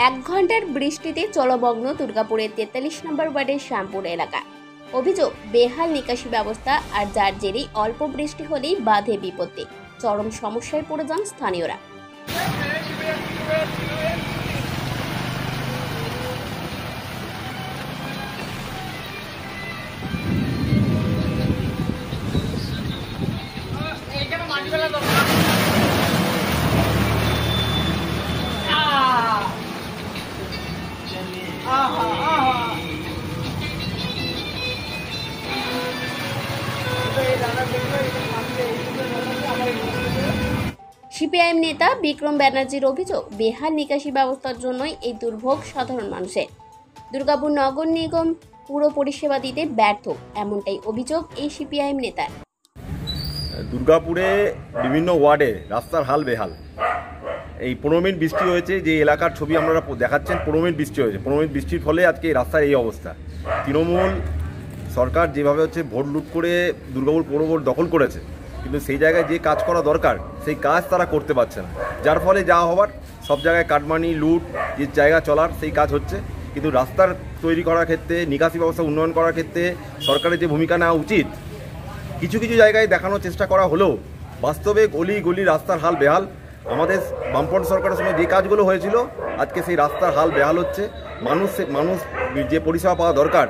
এক ঘন্টার বৃষ্টিতে জলমগ্ন দুর্গাপুরের 43 নম্বর ওয়ার্ডের শ্যামপুর এলাকা। অভিযোগ বেহাল নিকাশি ব্যবস্থা, আর যার জেরেই অল্প বৃষ্টি হলেই বাধে বিপত্তি। চরম সমস্যায় পড়ে যান স্থানীয়রা। সিপিআইএম নেতা বিক্রম ব্যানার্জির অভিযোগ, বেহাল নিকাশি ব্যবস্থার জন্যই এই দুর্ভোগ সাধারণ মানুষের। দুর্গাপুর নগর নিগম পুরো পরিষেবা দিতে ব্যর্থ, এমনটাই অভিযোগ এই সিপিআইএম নেতার। দুর্গাপুরে বিভিন্ন ওয়ার্ডে রাস্তার হাল বেহাল। এই 15 মিনিট বৃষ্টি হয়েছে, যে এলাকার ছবি আপনারা দেখাচ্ছেন, 15 মিনিট বৃষ্টি হয়েছে। 15 মিনিট বৃষ্টির ফলে আজকে এই রাস্তার এই অবস্থা। তৃণমূল সরকার যেভাবে ভোট লুট করে দুর্গাপুর পৌর দখল করেছে, কিন্তু সেই জায়গায় যে কাজ করা দরকার সেই কাজ তারা করতে পারছে না, যার ফলে যা হওয়ার সব জায়গায় কাটমানি লুট, যে জায়গা চলার সেই কাজ হচ্ছে। কিন্তু রাস্তার তৈরি করার ক্ষেত্রে, নিকাশি ব্যবস্থা উন্নয়ন করার ক্ষেত্রে সরকারের যে ভূমিকা নেওয়া উচিত, কিছু কিছু জায়গায় দেখানোর চেষ্টা করা হলেও বাস্তবে গলি গলি রাস্তার হাল বেহাল। আমাদের বামপন্থ সরকারের সময় যে কাজগুলো হয়েছিল, আজকে সেই রাস্তার হাল বেহাল হচ্ছে। মানুষ যে পরিষেবা পাওয়া দরকার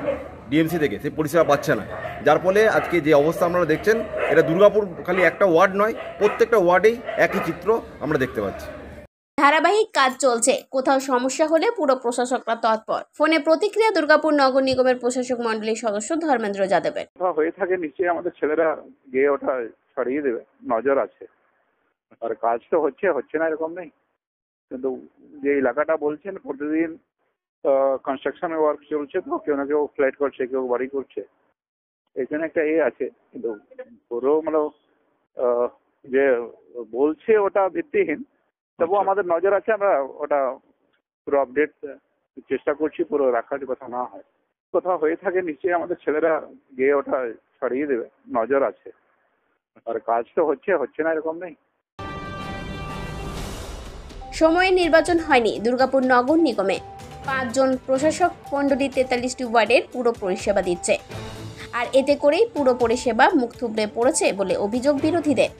ডিএমসি থেকে, সেই পরিষেবা পাচ্ছে না, যার ফলে আজকে যে অবস্থা আপনারা দেখছেন, এটা দুর্গাপুর খালি একটা ওয়ার্ড নয়, প্রত্যেকটা ওয়ার্ডেই একই চিত্র আমরা দেখতে পাচ্ছি। ধারাবাহিক কাজ চলছে, কোথাও সমস্যা হলে পুরো প্রশাসকরা তৎপর। ফোনে প্রতিক্রিয়া দুর্গাপুর নগর নিগমের প্রশাসক মন্ডলীর সদস্য ধর্মেন্দ্র যাদবের। হয়ে থাকে নিশ্চয়ই আমাদের ছেলেরা গিয়ে ওটা ছড়িয়ে দেবে, নজর আছে। আর কাজ তো হচ্ছে না এরকম নেই, কিন্তু যে এলাকাটা বলছেন প্রতিদিন কনস্ট্রাকশনের ওয়ার্ক চলছে, তো কেউ না কেউ ফ্ল্যাট করছে, কেউ বাড়ি করছে, এখানে একটা আছে। কিন্তু পুরো যে বলছে ওটা ভিত্তিহীন, তবু আমাদের নজর আছে। আমরা ওটা পুরো আপডেট চেষ্টা করছি পুরো রাখার কথা না হয়। কোথাও হয়ে থাকে নিশ্চয়ই আমাদের ছেলেরা গিয়ে ওটা ছড়িয়ে দেবে, নজর আছে। আর কাজ তো হচ্ছে না এরকম নেই। সময়ে নির্বাচন হয়নি দুর্গাপুর নগর নিগমে। 5 জন প্রশাসক মণ্ডলী 43টি ওয়ার্ডের পুরো পরিষেবা দিচ্ছে, আর এতে করেই পুরো পরিষেবা মুখ থুবড়ে পড়েছে বলে অভিযোগ বিরোধীদের।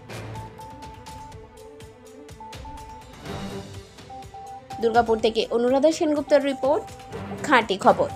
দুর্গাপুর থেকে অনুরাধা সেনগুপ্তের রিপোর্ট, খাঁটি খবর।